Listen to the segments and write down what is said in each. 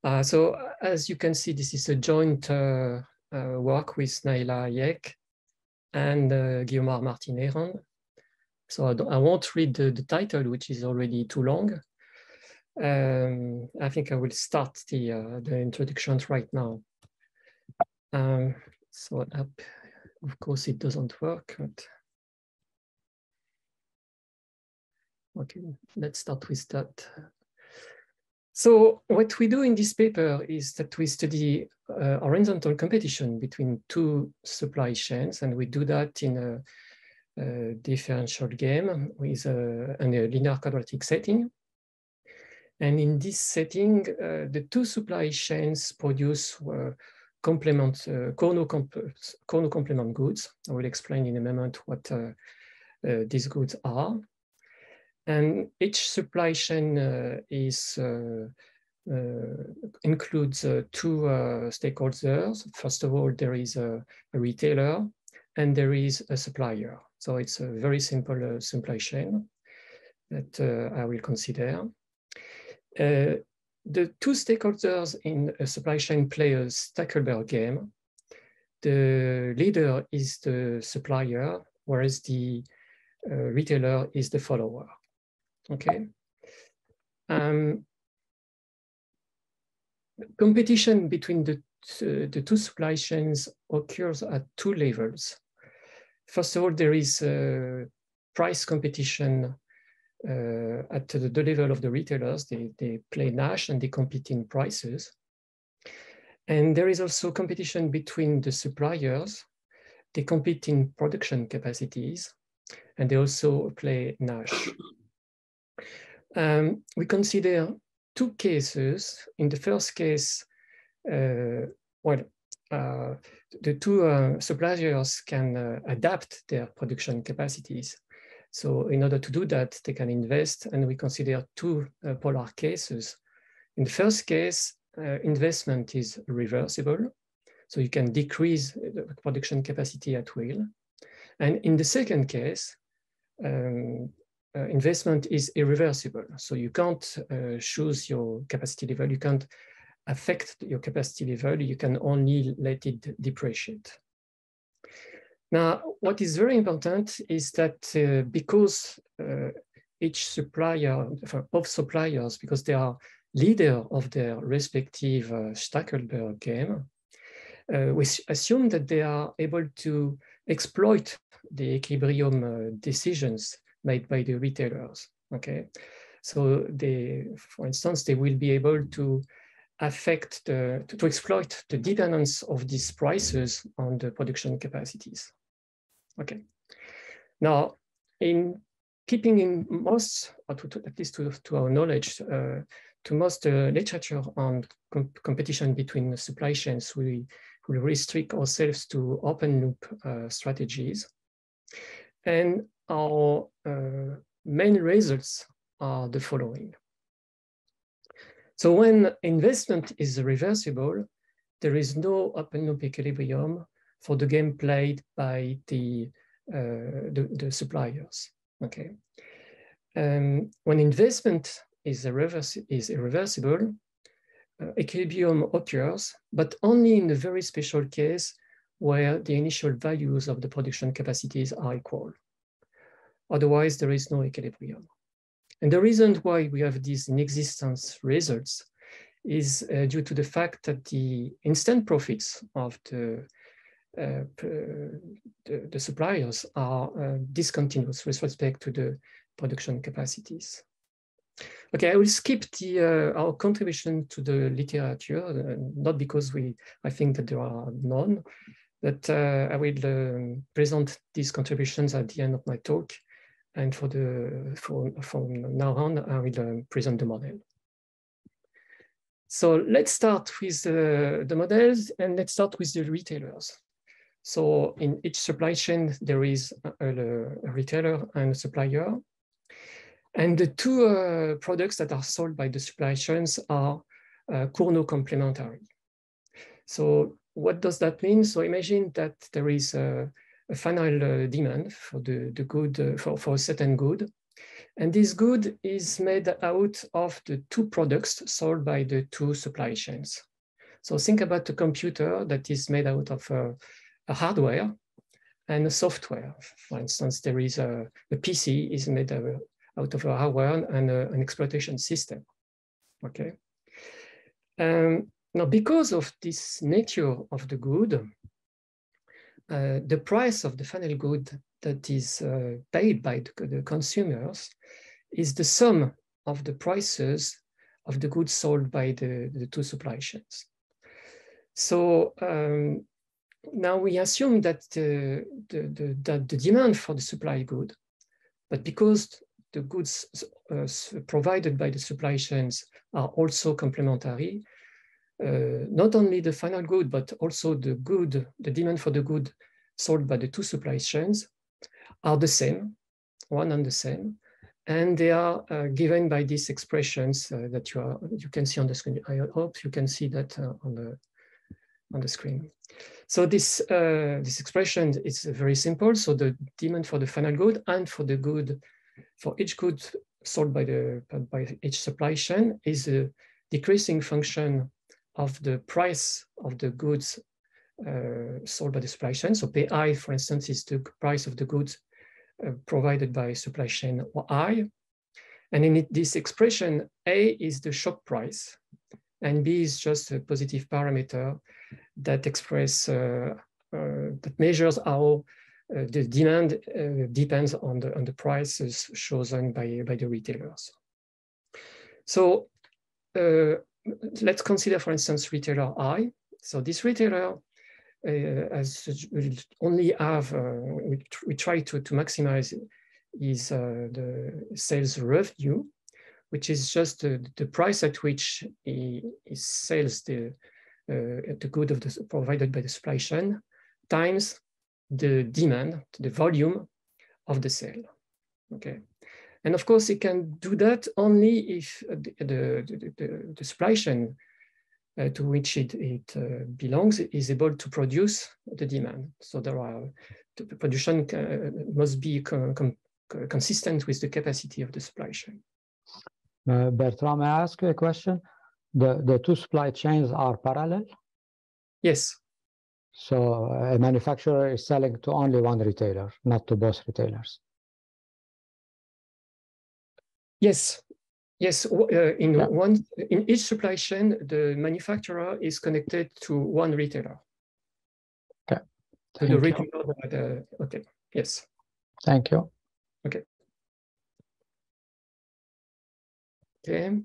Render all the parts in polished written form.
So as you can see, this is a joint work with Naila Hayek and Guiomar Martin-Herand. So I won't read the title, which is already too long. I think I will start the introduction right now. So of course it doesn't work, but okay, let's start with that. So what we do in this paper is that we study horizontal competition between two supply chains, and we do that in a differential game with a linear-quadratic setting. And in this setting, the two supply chains produce Cournot complement goods. I will explain in a moment what these goods are. And each supply chain includes two stakeholders. First of all, there is a retailer and there is a supplier. So it's a very simple supply chain that I will consider. The two stakeholders in a supply chain play a Stackelberg game. The leader is the supplier, whereas the retailer is the follower. Okay. Competition between the two supply chains occurs at two levels. First of all, there is price competition at the level of the retailers. They play Nash and they compete in prices. And there is also competition between the suppliers. They compete in production capacities, and they also play Nash. We consider two cases. In the first case, the two suppliers can adapt their production capacities. So in order to do that, they can invest, and we consider two polar cases. In the first case, investment is reversible, so you can decrease the production capacity at will. And in the second case, investment is irreversible, so you can't choose your capacity level, you can't affect your capacity level, you can only let it depreciate. Now, what is very important is that because each supplier, both suppliers, because they are leader of their respective Stackelberg game, we assume that they are able to exploit the equilibrium decisions made by the retailers. Okay, so for instance, they will be able to affect to exploit the dependence of these prices on the production capacities. Okay. Now, in keeping in most, at least to our knowledge, to most literature on competition between supply chains, we will restrict ourselves to open loop strategies. And our main results are the following. So when investment is reversible, there is no open loop equilibrium for the game played by the suppliers. Okay. When investment is irreversible, equilibrium occurs, but only in a very special case where the initial values of the production capacities are equal. Otherwise, there is no equilibrium. And the reason why we have these inexistence results is due to the fact that the instant profits of the suppliers are discontinuous with respect to the production capacities. Okay, I will skip our contribution to the literature, not because I think that there are none, but I will present these contributions at the end of my talk. And from now on, I will present the model. So let's start with the models, and let's start with the retailers. So in each supply chain, there is a retailer and a supplier. And the two products that are sold by the supply chains are Cournot complementary. So what does that mean? So imagine that there is a final demand for the good, for a certain good. And this good is made out of the two products sold by the two supply chains. So think about a computer that is made out of a hardware and a software. For instance, there is the PC is made out of a hardware and an exploitation system. Okay. Now, because of this nature of the good, the price of the final good that is paid by the consumers is the sum of the prices of the goods sold by the two supply chains. So now we assume that the demand for the supply good, but because the goods provided by the supply chains are also complementary, not only the final good, but also the demand for the good sold by the two supply chains are the same, one and the same, and they are given by these expressions that you can see on the screen. I hope you can see that on the screen. So this expression is very simple. So the demand for the final good and for the good, for each good sold by each supply chain is a decreasing function of the price of the goods sold by the supply chain. So Pi, for instance, is the price of the goods provided by supply chain I. And in this expression, A is the shop price, and B is just a positive parameter that that measures how the demand depends on the prices chosen by the retailers. So let's consider, for instance, retailer I. So this retailer will only have, we try to maximize is the sales revenue, which is just the price at which he sells the good provided by the supply chain times the demand, the volume of the sale. Okay, and of course, it can do that only if the supply chain to which it belongs is able to produce the demand. So the production must be consistent with the capacity of the supply chain. Bertrand, may I ask you a question? The two supply chains are parallel? Yes. So a manufacturer is selling to only one retailer, not to both retailers? Yes. Yes, in each supply chain, the manufacturer is connected to one retailer. Okay. To the retailer. Okay. Yes. Thank you. Okay. Okay.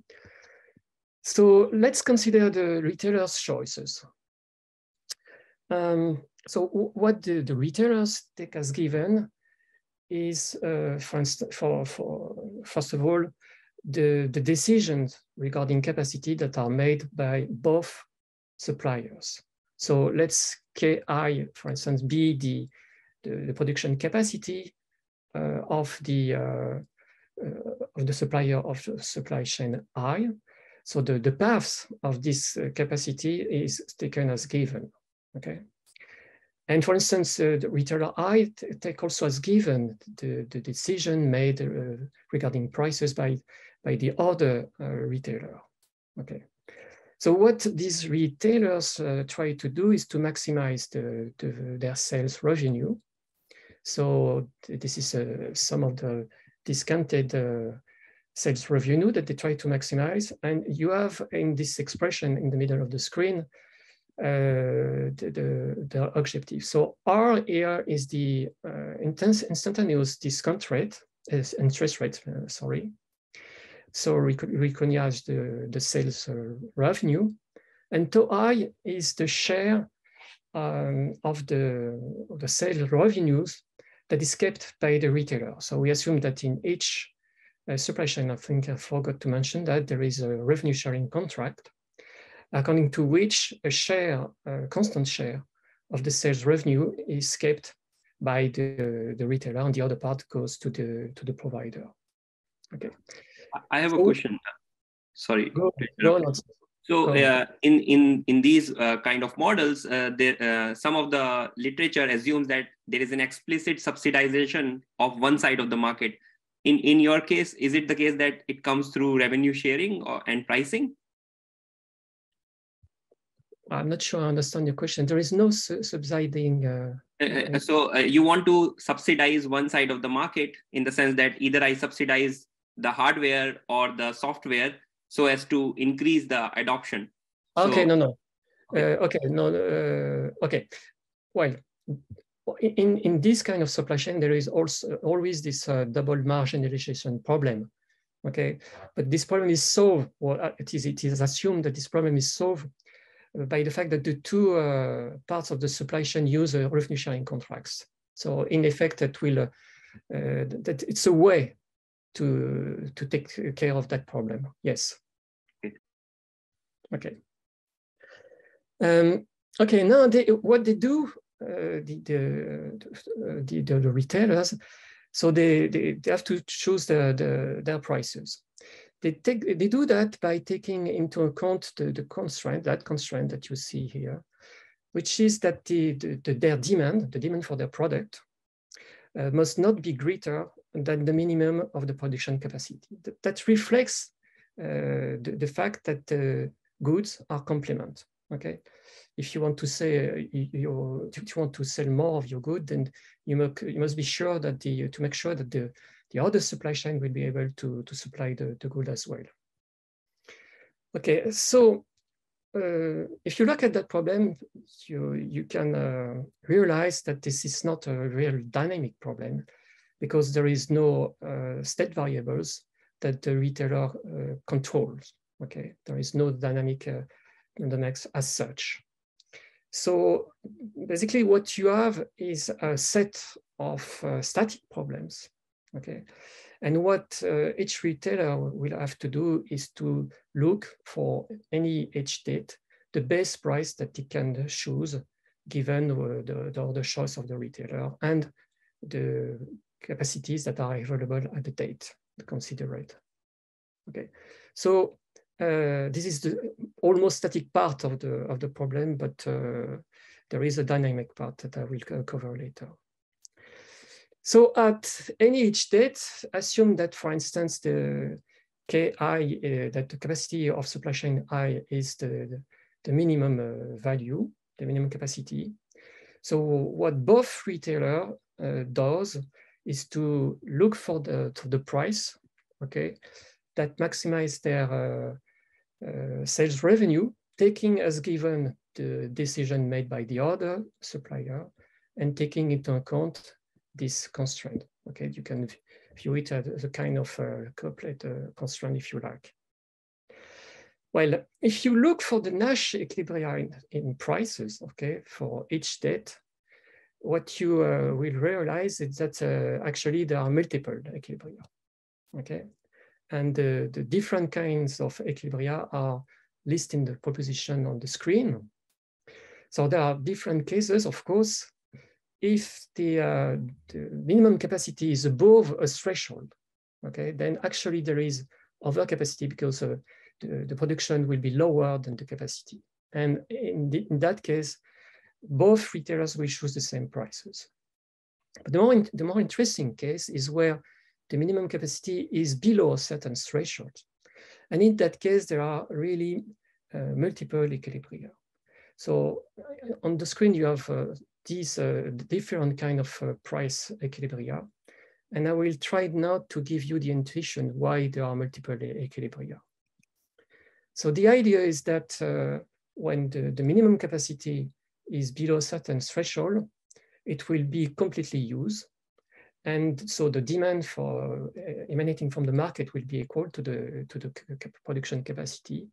So let's consider the retailer's choices. So what the retailers take as given is, first of all, the decisions regarding capacity that are made by both suppliers. So let's Ki, for instance, be the production capacity of the supplier of the supply chain I. So the path of this capacity is taken as given. Okay. And for instance, the retailer I take also as given the decision made regarding prices by the other retailer. Okay. So what these retailers try to do is to maximize their sales revenue. So this is some of the discounted sales revenue that they try to maximize. And you have in this expression in the middle of the screen, the objective. So R here is the instantaneous discount rate, interest rate, sorry. So we could recognize the sales revenue. And tau I is the share of the sales revenues that is kept by the retailer. So we assume that in each supply chain, I think I forgot to mention that there is a revenue sharing contract, according to which a constant share of the sales revenue is kept by the retailer, and the other part goes to the provider. Okay. I have a question. Sorry. Go on. So in these kind of models, some of the literature assumes that there is an explicit subsidization of one side of the market in your case, is it the case that it comes through revenue sharing and pricing? I'm not sure I understand your question. There is no subsiding. So you want to subsidize one side of the market in the sense that either I subsidize the hardware or the software so as to increase the adoption. Okay, so, no. Okay. Well, in this kind of supply chain, there is also always this double marginalization problem. Okay, but this problem is solved, or it is assumed that this problem is solved by the fact that the two parts of the supply chain use revenue sharing contracts. So in effect, that will that it's a way to take care of that problem. Yes. Okay. Okay. Now what they do, the retailers, so they have to choose their prices. They do that by taking into account the constraint that you see here, which is that their demand, the demand for their product, must not be greater than the minimum of the production capacity. That reflects the fact that goods are complement. Okay, if you want to say if you want to sell more of your good, then you must be sure that to make sure that the other supply chain will be able to supply the good as well. Okay, so if you look at that problem, you can realize that this is not a real dynamic problem because there is no state variables that the retailer controls. Okay, there is no dynamic dynamics as such. So basically what you have is a set of static problems. Okay, and what each retailer will have to do is to look for any edge date, the best price that it can choose given the choice of the retailer and the capacities that are available at the date considered. Okay, so this is the almost static part of the problem, but there is a dynamic part that I will cover later. So at any edge date, assume that, for instance, the Ki, that the capacity of supply chain I is the minimum value, the minimum capacity. So what both retailer does is to look for the price, okay, that maximize their sales revenue, taking as given the decision made by the other supplier and taking into account this constraint. Okay, you can view it as a kind of couplet constraint if you like. Well, if you look for the Nash equilibrium in prices, okay, for each date, what you will realize is that actually there are multiple equilibria. Okay, and the different kinds of equilibria are listed in the proposition on the screen. So there are different cases, of course. If the minimum capacity is above a threshold, okay, then actually there is overcapacity because the production will be lower than the capacity. And in that case, both retailers will choose the same prices. But the more interesting case is where the minimum capacity is below a certain threshold. And in that case, there are really multiple equilibria. So on the screen, you have these different kind of price equilibria. And I will try now to give you the intuition why there are multiple equilibria. So the idea is that when the minimum capacity is below a certain threshold, it will be completely used. And so the demand for emanating from the market will be equal to the production capacity.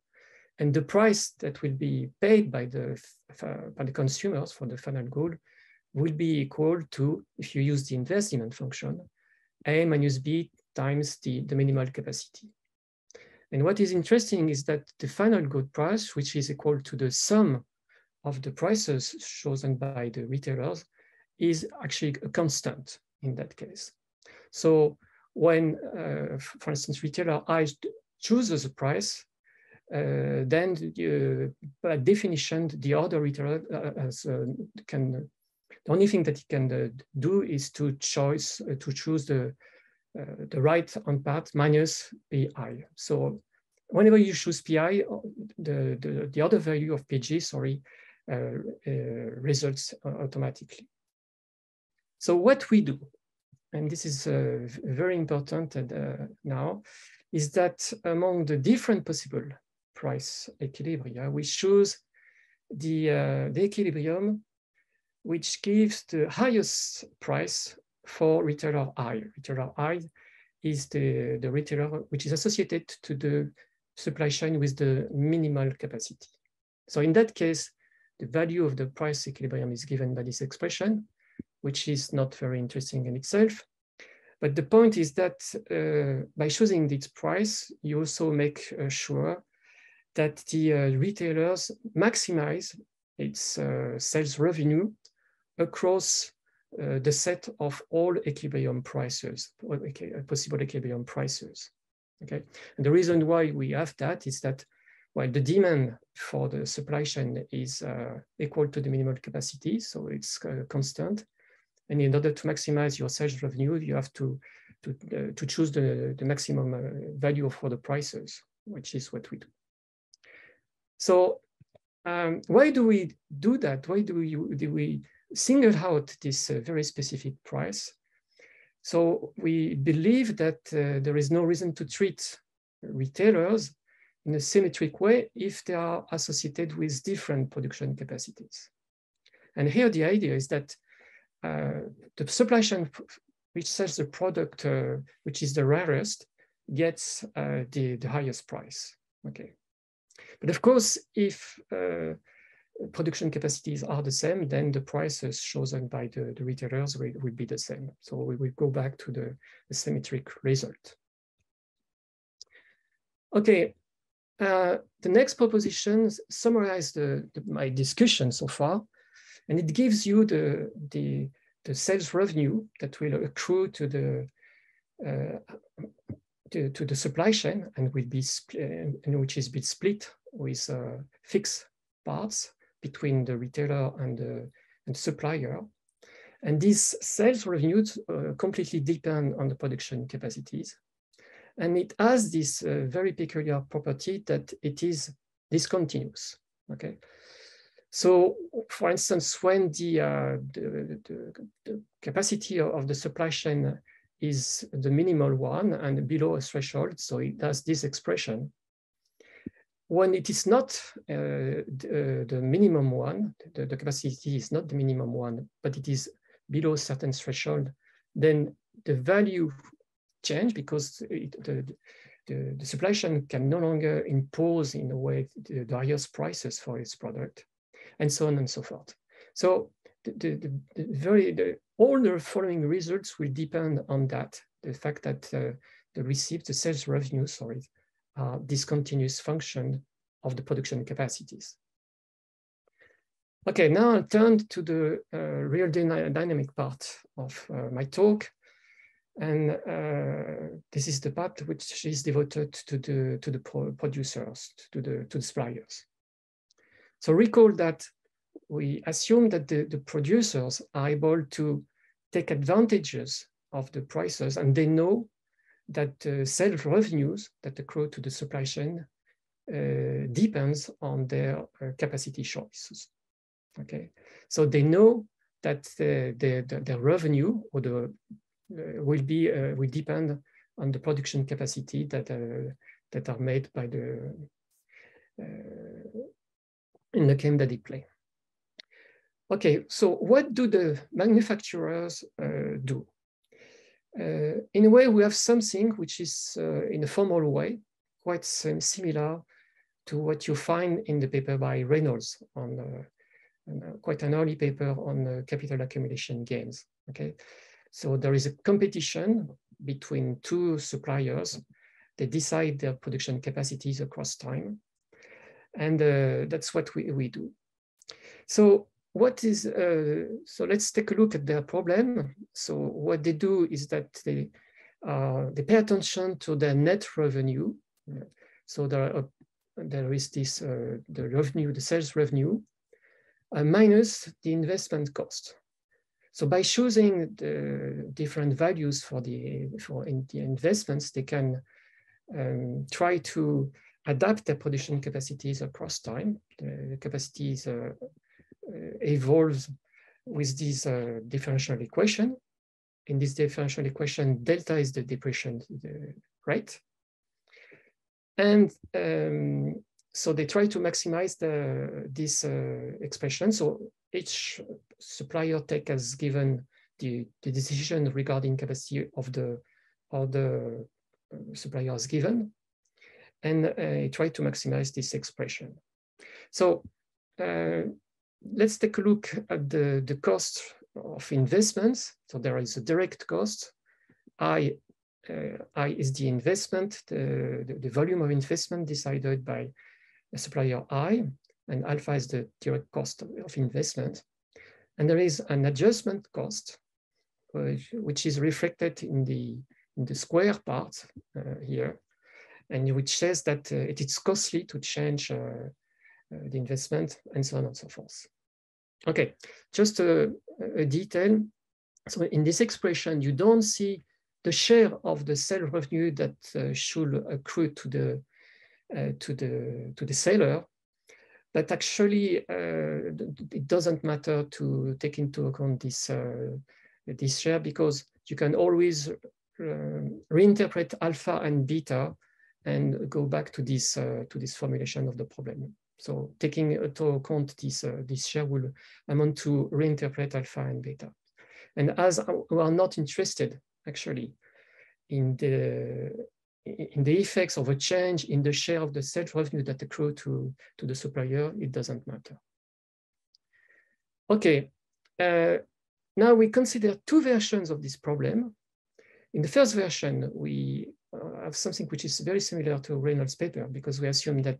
And the price that will be paid by the consumers for the final good will be equal to, if you use the inverse demand function, A minus B times the minimal capacity. And what is interesting is that the final good price, which is equal to the sum of the prices chosen by the retailers, is actually a constant in that case. So when, for instance, retailer I chooses a price, then by definition, the other retailer the only thing that he can do is to choose the the right-hand part minus PI. So whenever you choose PI, the other value of PG, sorry, results automatically. So what we do, and this is very important now, is that among the different possible price equilibria, we choose the equilibrium which gives the highest price for retailer I. Retailer I is the retailer which is associated to the supply chain with the minimal capacity. So in that case, the value of the price equilibrium is given by this expression, which is not very interesting in itself. But the point is that by choosing this price, you also make sure that the retailers maximize its sales revenue across the set of all equilibrium prices, possible equilibrium prices. Okay, and the reason why we have that is that while the demand for the supply chain is equal to the minimal capacity, so it's constant, and in order to maximize your sales revenue, you have to choose the maximum value for the prices, which is what we do. So why do we do that? Why do we single out this very specific price? So we believe that there is no reason to treat retailers in a symmetric way if they are associated with different production capacities. And here the idea is that the supply chain which sells the product which is the rarest gets the highest price. Okay, but of course, if production capacities are the same, then the prices chosen by the retailers will be the same. So we will go back to the symmetric result. Okay, the next proposition summarizes my discussion so far, and it gives you the sales revenue that will accrue to the supply chain and will be which is split with fixed parts between the retailer and the supplier. And these sales revenues completely depend on the production capacities. And it has this very peculiar property that it is discontinuous. Okay. So, for instance, when the capacity of the supply chain is the minimal one and below a threshold, so it has this expression. When it is not the minimum one, the capacity is not the minimum one, but it is below a certain threshold, then the value change because the supply chain can no longer impose in a way the highest prices for its product, and so on and so forth. So all the following results will depend on that, the fact that the sales revenue, sorry, are discontinuous function of the production capacities. Okay, now I'll turn to the real dynamic part of my talk. And this is the part which is devoted to the producers, to the suppliers. So recall that we assume that the producers are able to take advantages of the prices, and they know that the sales revenues that accrue to the supply chain depends on their capacity choices. Okay, so they know that their revenue or will depend on the production capacity that are made by in the game that they play. Okay, so what do the manufacturers do? In a way, we have something which is in a formal way quite similar to what you find in the paper by Reynolds on quite an early paper on capital accumulation games. Okay, so there is a competition between two suppliers. They decide their production capacities across time, and that's what we do. So so let's take a look at their problem. So what they do is that they pay attention to their net revenue. So there is this the sales revenue minus the investment cost. So by choosing the different values for the investments, they can try to adapt their production capacities across time. The capacities evolves with this differential equation. In this differential equation, delta is the depreciation rate. And so they try to maximize this expression. So each supplier take as given the decision regarding capacity of the supplier as given, and try to maximize this expression. So let's take a look at the cost of investments. So there is a direct cost. I is the investment, the volume of investment decided by a supplier I, and alpha is the direct cost of investment. And there is an adjustment cost, which is reflected in the square part here, and which says that it is costly to change the investment, and so on and so forth. Okay, just a detail. So in this expression, you don't see the share of the sale revenue that should accrue to the seller, but actually it doesn't matter to take into account this share, because you can always reinterpret alpha and beta and go back to this formulation of the problem. So taking into account this share will amount to reinterpret alpha and beta. And as we are not interested actually in the effects of a change in the share of the sales revenue that accrue to the supplier, it doesn't matter. Okay, now we consider two versions of this problem. In the first version, we have something which is very similar to Reynolds' paper, because we assume that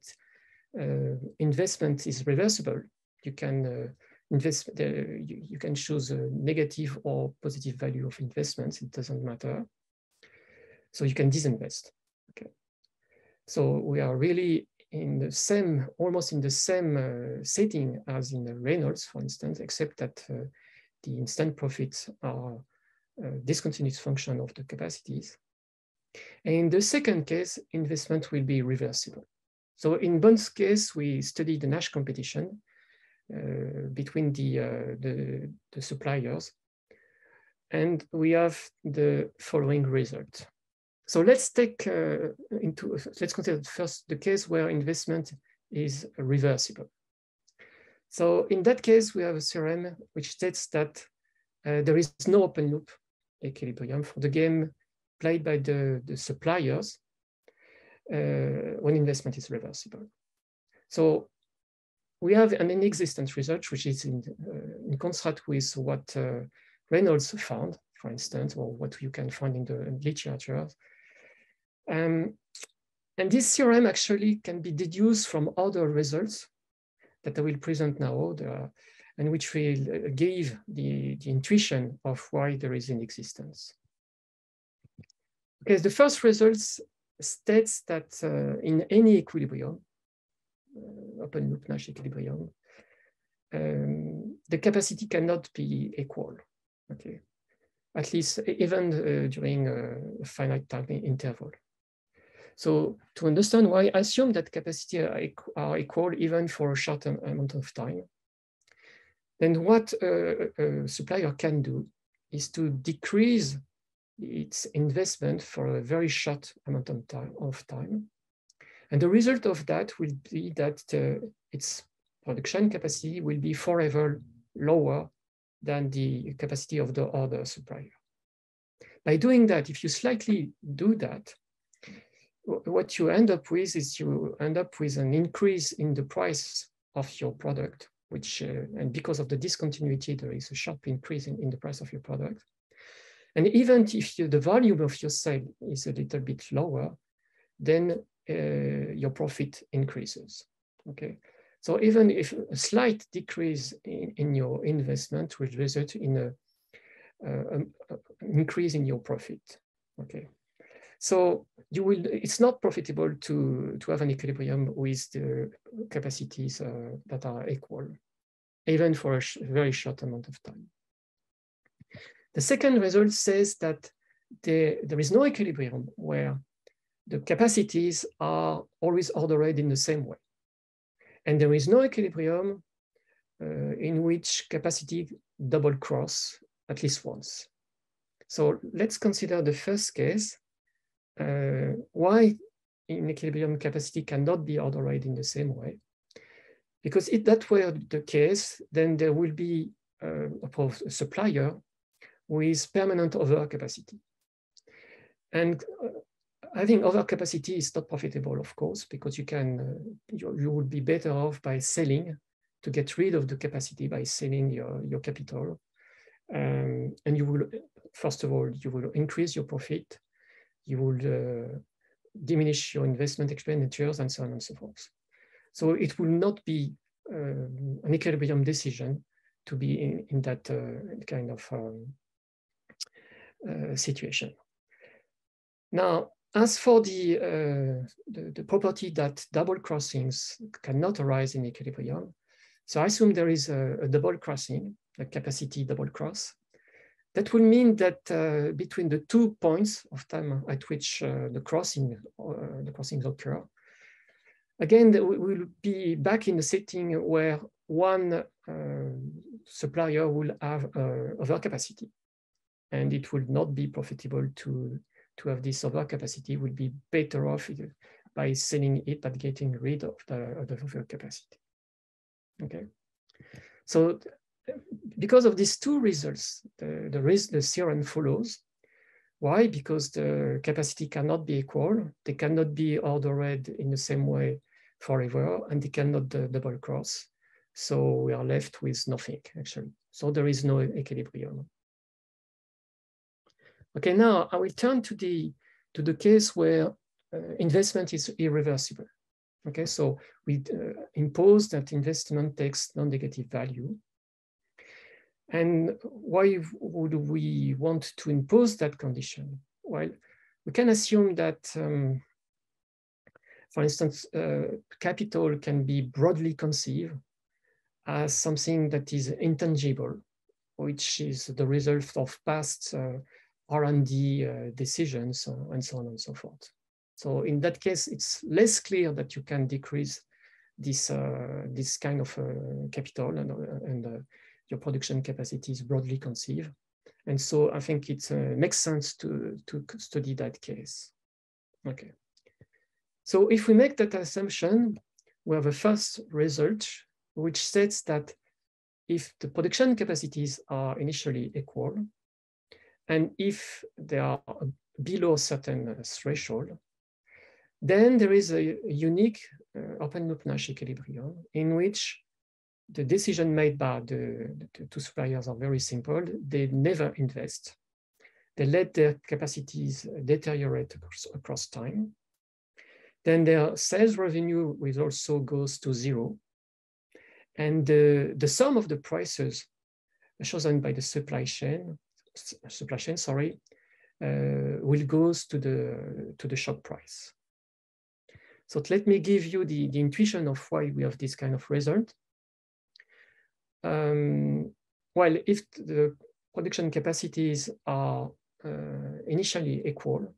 investment is reversible. You can you can choose a negative or positive value of investments. It doesn't matter. So you can disinvest. Okay. So we are really in the same, almost in the same setting as in the Reynolds, for instance, except that the instant profits are a discontinuous function of the capacities. And in the second case, investment will be reversible. So in Bond's case, we studied the Nash competition between the suppliers, and we have the following result. So let's let's consider first the case where investment is reversible. So in that case, we have a theorem which states that there is no open loop equilibrium for the game played by the suppliers when investment is reversible. So we have an inexistent result, which is in contrast with what Reynolds found, for instance, or what you can find in the literature. And this theorem actually can be deduced from other results that I will present now, and which will give the intuition of why there is inexistence. Okay, the first result states that in any equilibrium, open loop Nash equilibrium, the capacity cannot be equal. Okay, at least even during a finite time interval. So to understand why, assume that capacity are equal even for a short amount of time. Then what a supplier can do is to decrease its investment for a very short amount of time. And the result of that will be that its production capacity will be forever lower than the capacity of the other supplier. By doing that, if you slightly do that, what you end up with is you end up with an increase in the price of your product, which, and because of the discontinuity, there is a sharp increase in the price of your product. And even if the volume of your sale is a little bit lower, then your profit increases, okay? So even if a slight decrease in your investment will result in an increase in your profit, okay? So it's not profitable to have an equilibrium with the capacities that are equal, even for a very short amount of time. The second result says that there is no equilibrium where the capacities are always ordered in the same way. And there is no equilibrium in which capacity double cross at least once. So let's consider the first case, why in equilibrium capacity cannot be ordered in the same way. Because if that were the case, then there will be a supplier with permanent overcapacity. And having overcapacity is not profitable, of course, because you can you would be better off by selling to get rid of the capacity by selling your capital. And you will, first of all, you will increase your profit, you will diminish your investment expenditures, and so on and so forth. So it will not be an equilibrium decision to be in that kind of situation. Now, as for the property that double crossings cannot arise in equilibrium, so I assume there is a double crossing, a capacity double cross. That will mean that between the 2 points of time at which the crossings occur, again, we will be back in the setting where one supplier will have overcapacity, and it will not be profitable to have this overcapacity. Would be better off by selling it, but getting rid of the overcapacity. Okay, so because of these two results, the theorem follows. Why? Because the capacity cannot be equal, they cannot be ordered in the same way forever, and they cannot double cross. So we are left with nothing, actually. So there is no equilibrium. Okay, now I will turn to the case where investment is irreversible. Okay, so we impose that investment takes non-negative value. And why would we want to impose that condition? Well, we can assume that, for instance, capital can be broadly conceived as something that is intangible, which is the result of past R&D decisions, and so on and so forth. So in that case, it's less clear that you can decrease this kind of capital, and your production capacity is broadly conceived. And so I think it makes sense to study that case. Okay. So if we make that assumption, we have a first result, which states that if the production capacities are initially equal, and if they are below a certain threshold, then there is a unique open loop Nash equilibrium in which the decision made by the two suppliers are very simple. They never invest. They let their capacities deteriorate across time. Then their sales revenue also goes to zero. And the sum of the prices chosen by the supply chain, will goes to the shop price. So let me give you the intuition of why we have this kind of result. Well, if the production capacities are initially equal,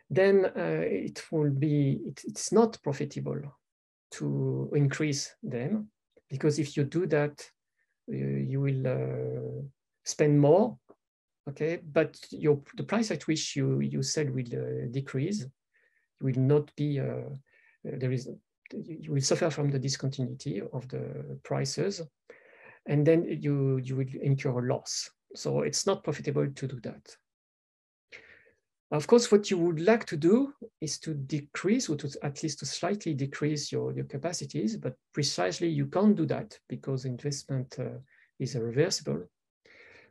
then it's not profitable to increase them, because if you do that, you will spend more, okay? But the price at which you sell will decrease. You will not be you will suffer from the discontinuity of the prices, and then you will incur a loss. So it's not profitable to do that. Of course, what you would like to do is to decrease, or at least to slightly decrease your capacities, but precisely you can't do that because investment is irreversible.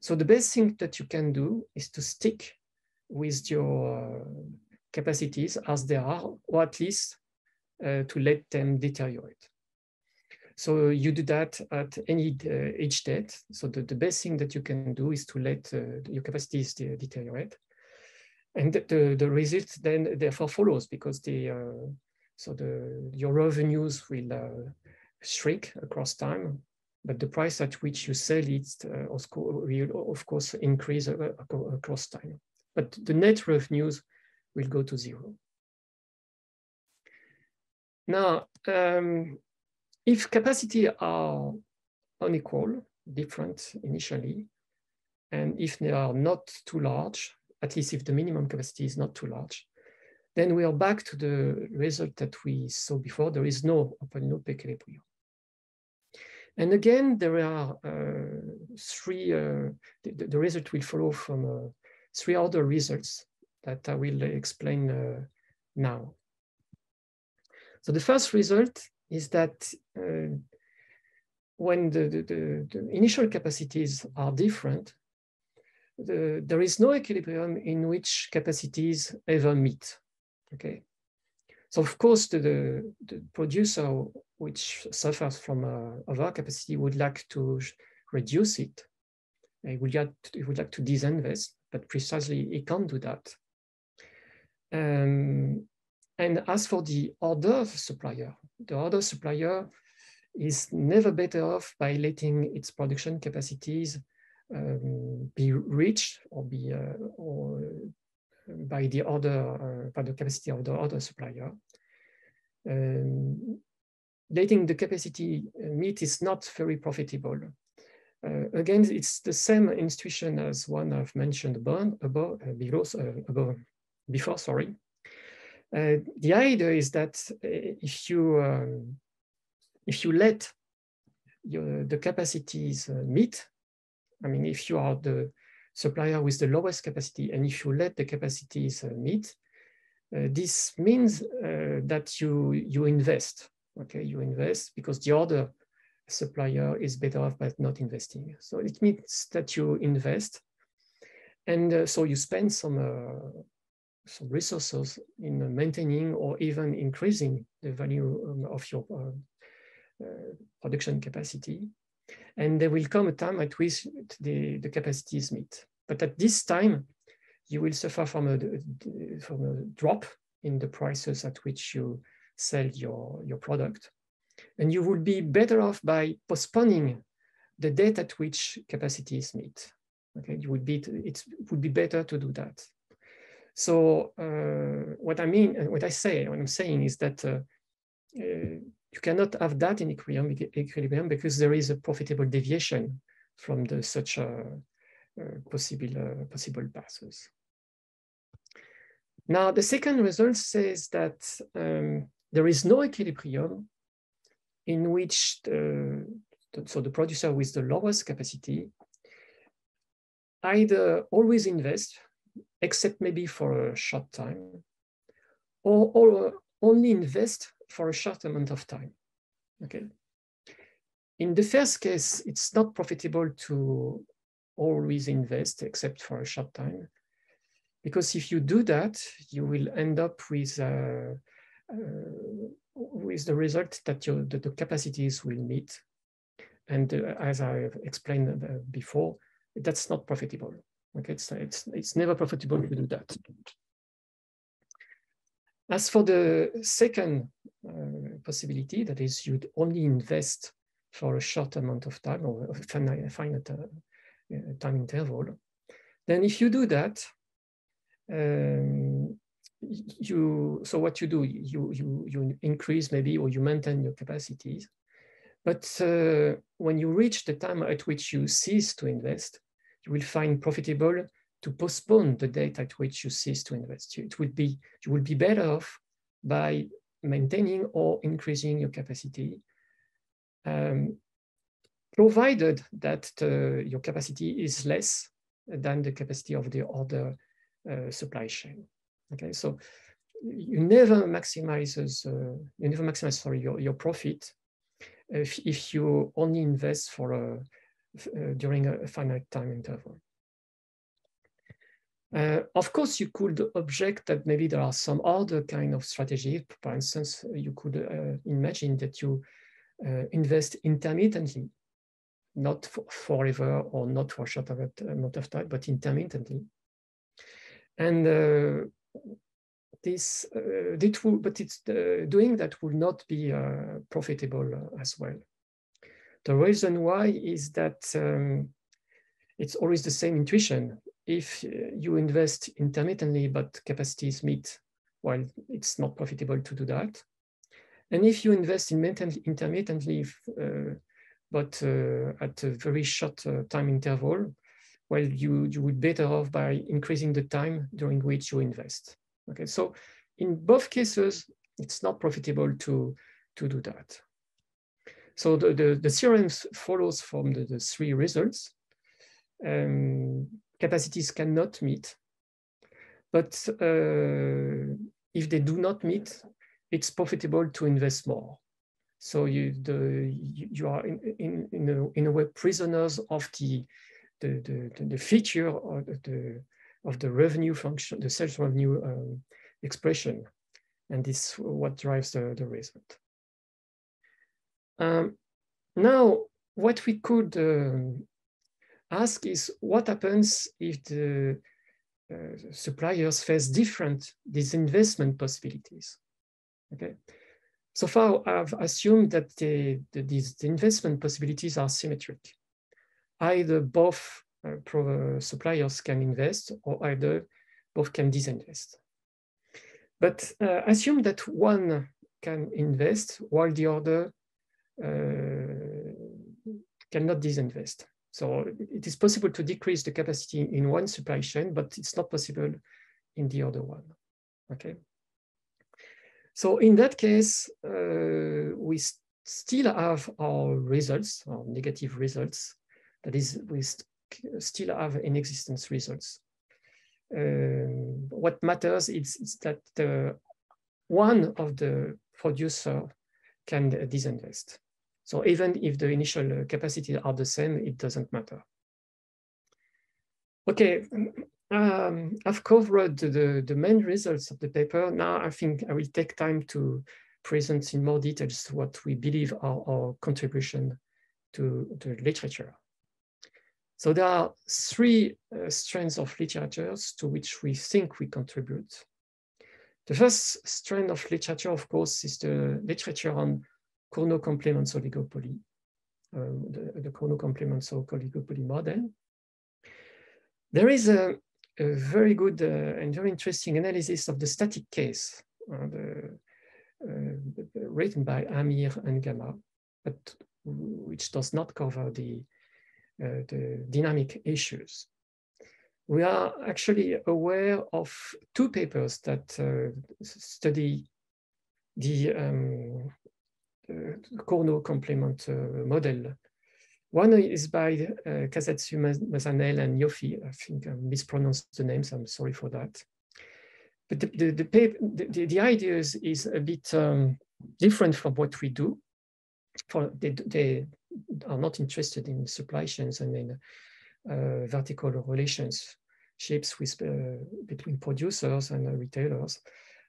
So the best thing that you can do is to stick with your capacities as they are, or at least to let them deteriorate. So you do that at each date. So the best thing that you can do is to let your capacities deteriorate. And the result then therefore follows, because your revenues will shrink across time, but the price at which you sell it will of course increase across time. But the net revenues will go to zero. Now, if capacity are unequal, different initially, and if they are not too large, at least if the minimum capacity is not too large, then we are back to the result that we saw before. There is no open loop equilibrium. And again, there are the result will follow from 3 other results that I will explain now. So the first result is that when the initial capacities are different, there is no equilibrium in which capacities ever meet. Okay, so of course the producer which suffers from overcapacity would like to reduce it. He would like to disinvest, but precisely he can't do that. And as for the other supplier is never better off by letting its production capacities be reached or be by the capacity of the other supplier. Letting the capacity meet is not very profitable. Again, it's the same institution as one I've mentioned before. Sorry. The idea is that if you let the capacities meet, I mean, if you are the supplier with the lowest capacity, and if you let the capacities meet, this means that you invest. Okay, you invest because the other supplier is better off by not investing. So it means that you invest, and so you spend some resources in maintaining or even increasing the value of your production capacity. And there will come a time at which the capacities meet. But at this time, you will suffer from a drop in the prices at which you sell your product. And you will be better off by postponing the date at which capacities meet. Okay, it would be better to do that. So what I'm saying is that you cannot have that in equilibrium because there is a profitable deviation from such possible passes. Now, the second result says that there is no equilibrium in which the producer with the lowest capacity either always invest, except maybe for a short time, or only invest for a short amount of time. Okay. In the first case, it's not profitable to always invest except for a short time, because if you do that, you will end up with the result that the capacities will meet. And as I explained before, that's not profitable. Okay, it's never profitable to do that. As for the second possibility, that is, you'd only invest for a short amount of time or a finite time interval, then if you do that, so what you do, you increase maybe, or you maintain your capacities, but when you reach the time at which you cease to invest, you will find profitable to postpone the date at which you cease to invest. You will be better off by maintaining or increasing your capacity, provided that your capacity is less than the capacity of the other supply chain. Okay, so you never maximize your profit if you only invest during a finite time interval. Of course, you could object that maybe there are some other kind of strategy. For instance, you could imagine that you invest intermittently, not doing that will not be profitable as well. The reason why is that it's always the same intuition. If you invest intermittently, but capacities meet, well, it's not profitable to do that. And if you invest intermittently, but at a very short time interval, well, you would be better off by increasing the time during which you invest. Okay, so in both cases, it's not profitable to do that. So the theorem follows from the three results. Capacities cannot meet, but if they do not meet, it's profitable to invest more. So you are in a way prisoners of the feature of the revenue function, the sales revenue expression, and this is what drives the result. Now, what we could ask is what happens if the suppliers face different disinvestment possibilities. Okay, so far I've assumed that these investment possibilities are symmetric. Either both suppliers can invest, or either both can disinvest. But assume that one can invest while the other cannot disinvest. So it is possible to decrease the capacity in one supply chain, but it's not possible in the other one. Okay. So in that case, we still have our results, our negative results. That is, we still have inexistence results. What matters is that one of the producer can disinvest. So even if the initial capacities are the same, it doesn't matter. Okay, I've covered the main results of the paper. Now I think I will take time to present in more details what we believe are our contribution to the literature. So there are three strands of literatures to which we think we contribute. The first strand of literature, of course, is the literature on Cournot complements oligopoly, the Cournot complements oligopoly model. There is a very good and very interesting analysis of the static case written by Amir and Gamma, but which does not cover the dynamic issues. We are actually aware of two papers that study the Cournot complement model. One is by Kazetsu, Mazanel, and Yofi. I think I mispronounced the names, I'm sorry for that. But the idea is a bit different from what we do. They are not interested in supply chains and in vertical relationships with, between producers and retailers.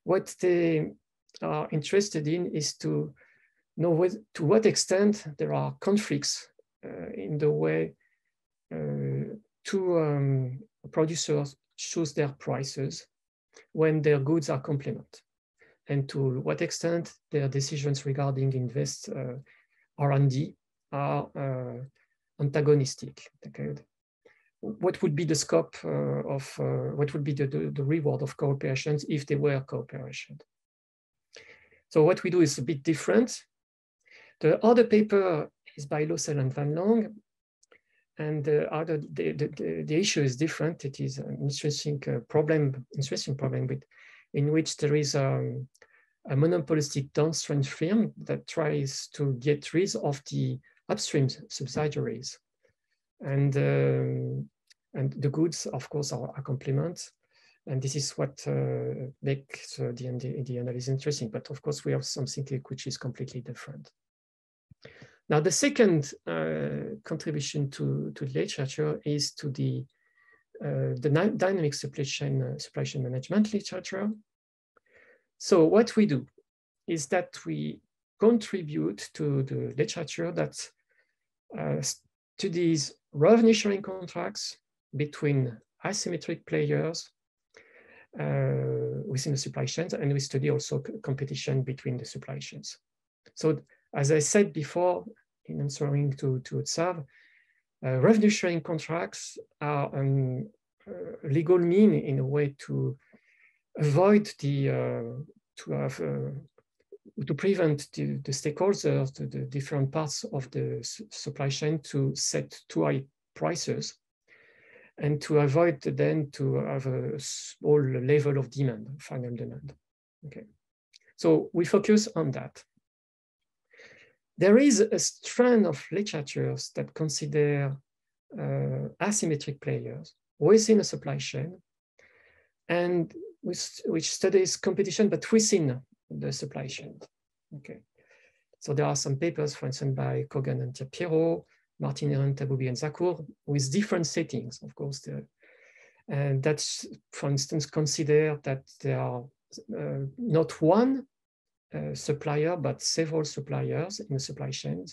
What they are interested in is to know to what extent there are conflicts in the way two producers choose their prices when their goods are complement, and to what extent their decisions regarding invest R&D are antagonistic. Okay? What would be the scope of, what would be the reward of cooperations if they were cooperation? So what we do is a bit different. The other paper is by Lossel and Van Long, and the issue is different. It is an interesting problem in which there is a monopolistic downstream firm that tries to get rid of the upstream subsidiaries, and the goods, of course, are complement. And this is what makes the analysis interesting. But of course, we have something which is completely different. Now, the second contribution to literature is to the dynamic supply chain management literature. So what we do is that we contribute to the literature that studies revenue sharing contracts between asymmetric players within the supply chains, and we study also competition between the supply chains. So as I said before, in answering to observe, revenue sharing contracts are a legal mean in a way to avoid the to prevent the stakeholders, the different parts of the supply chain to set too high prices, and to avoid then to have a small level of demand, final demand. Okay, so we focus on that. There is a strand of literatures that consider asymmetric players within a supply chain, and which studies competition, but within the supply chain. Okay, so there are some papers, for instance, by Kogan and Piero, Martinez, Taboubi, and Zakour, with different settings, of course. And that's, for instance, consider that there are not one supplier, but several suppliers in the supply chain,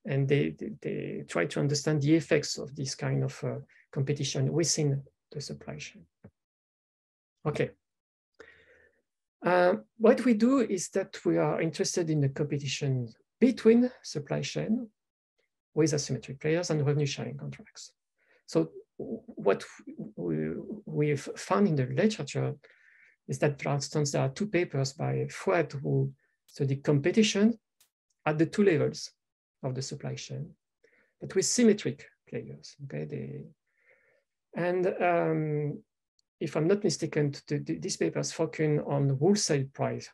and they try to understand the effects of this kind of competition within the supply chain. Okay. What we do is that we are interested in the competition between supply chain with asymmetric players and revenue sharing contracts. So what we've found in the literature is that, for instance, there are two papers by Fouet who study competition at the two levels of the supply chain, but with symmetric players. Okay, if I'm not mistaken, these papers focus on wholesale price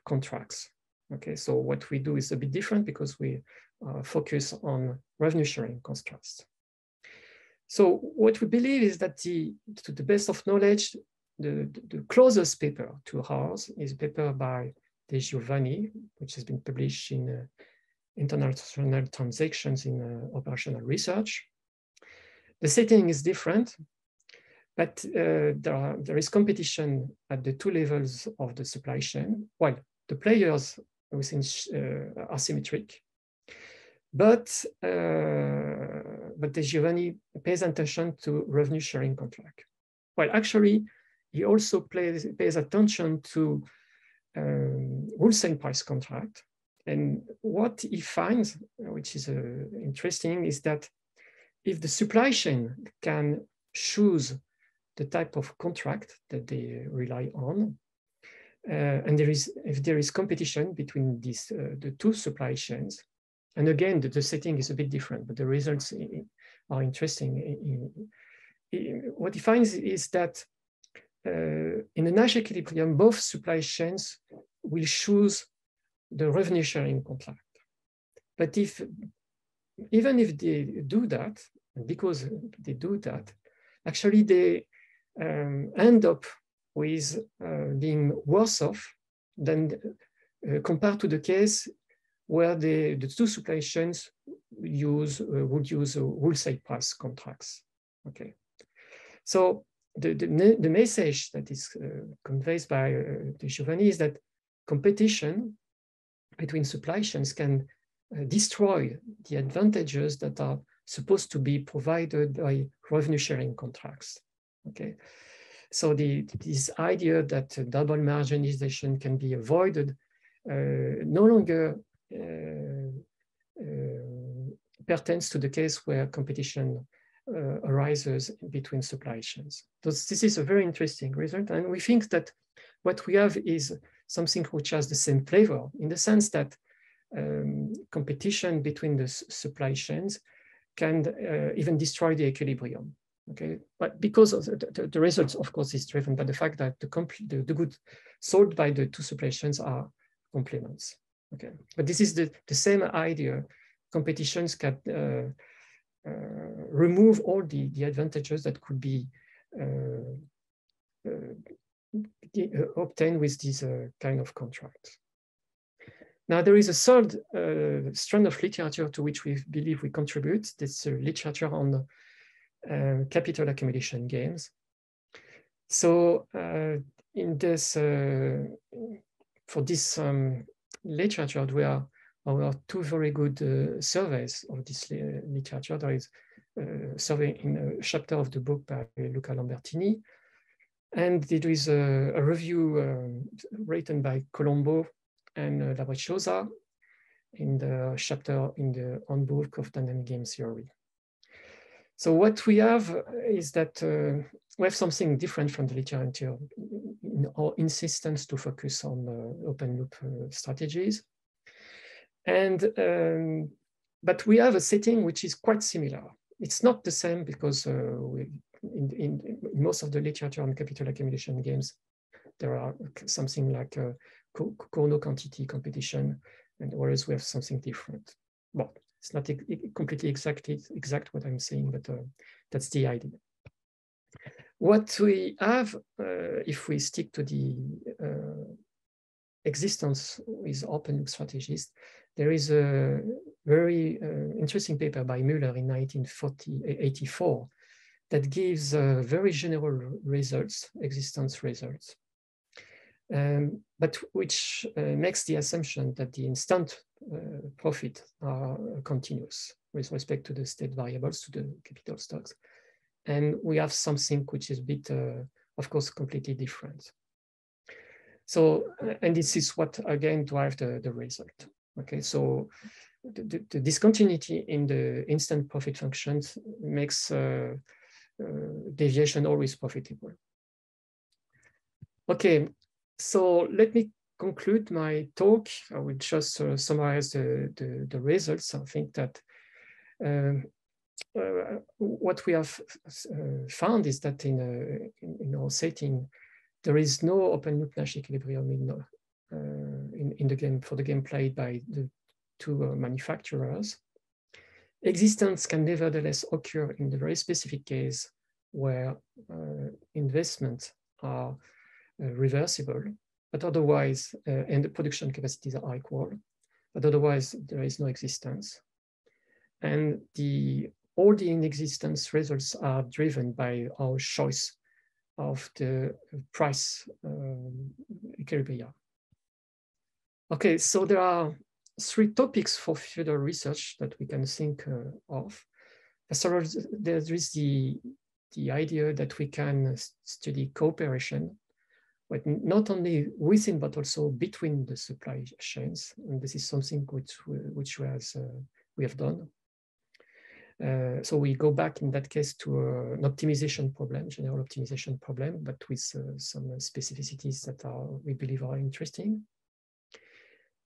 contracts. Okay, so what we do is a bit different because we focus on revenue sharing contracts. So what we believe is that to the best of knowledge, the closest paper to ours is a paper by De Giovanni, which has been published in International Transactions in Operational Research. The setting is different, but there is competition at the two levels of the supply chain, while the players within are symmetric. But De Giovanni pays attention to revenue sharing contract. Well, actually, he also pays attention to wholesale price contract. And what he finds, which is interesting, is that if the supply chain can choose the type of contract that they rely on, and if there is competition between these the two supply chains, and again the setting is a bit different, but the results are interesting. What he finds is that in a Nash equilibrium, both supply chains will choose the revenue sharing contract. But even if they do that, and because they do that, actually they end up with being worse off than compared to the case where the two supply chains would use wholesale price contracts. Okay, so the message that is conveyed by De Giovanni is that competition between supply chains can destroy the advantages that are supposed to be provided by revenue sharing contracts. Okay, so this idea that double marginalization can be avoided no longer pertains to the case where competition arises between supply chains. So this is a very interesting result, and we think that what we have is something which has the same flavor, in the sense that competition between the supply chains can even destroy the equilibrium. Okay, but because of the results, of course, is driven by the fact that the goods sold by the two supply chains are complements. Okay, but this is the same idea. Competitions can remove all the advantages that could be obtained with this kind of contract. Now, there is a third strand of literature to which we believe we contribute. This literature on capital accumulation games. So in this, for this literature, there are two very good surveys of this literature. There is a survey in a chapter of the book by Luca Lambertini, and there is a review written by Colombo and Labriciosa, in the chapter in the handbook of dynamic game theory. So what we have is that we have something different from the literature in our insistence to focus on open loop strategies. And but we have a setting which is quite similar. It's not the same because in most of the literature on capital accumulation games, there are something like a Cournot quantity competition, and whereas we have something different. Well, it's not completely exact what I'm saying, but that's the idea. What we have, if we stick to the existence with open loop strategies, there is a very interesting paper by Mueller in 1984 that gives very general results, existence results, but which makes the assumption that the instant profit are continuous with respect to the state variables, to the capital stocks. And we have something which is a bit, of course, completely different. So, and this is what again drives the result. Okay, so the discontinuity in the instant profit functions makes deviation always profitable. Okay, so let me conclude my talk. I will just summarize the results. I think that what we have found is that in our setting, there is no open loop Nash equilibrium in the game, for the game played by the two manufacturers. Existence can nevertheless occur in the very specific case where investments are reversible, but otherwise, and the production capacities are equal, but otherwise there is no existence. And all the inexistence results are driven by our choice of the price equilibria. Okay, so there are 3 topics for further research that we can think of. First of all, there is the idea that we can study cooperation, but not only within, but also between the supply chains. And this is something which we have done. So we go back in that case to an optimization problem, general optimization problem, but with some specificities that we believe are interesting.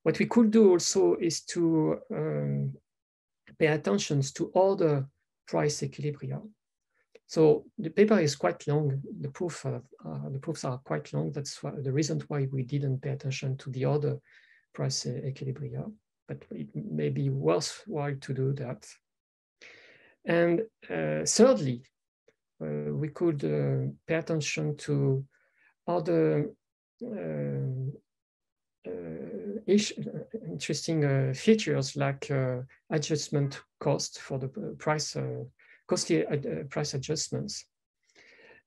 What we could do also is to pay attention to other price equilibria. So the paper is quite long. The proofs are quite long. That's the reason why we didn't pay attention to the other price equilibria, but it may be worthwhile to do that. And thirdly, we could pay attention to other interesting features like adjustment cost for the price, costly price adjustments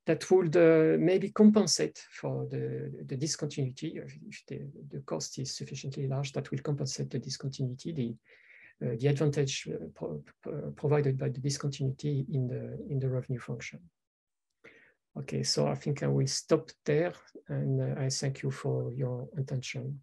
that would maybe compensate for the discontinuity. If the cost is sufficiently large, that will compensate the discontinuity, the advantage provided by the discontinuity in the revenue function. Okay, so I think I will stop there, and I thank you for your attention.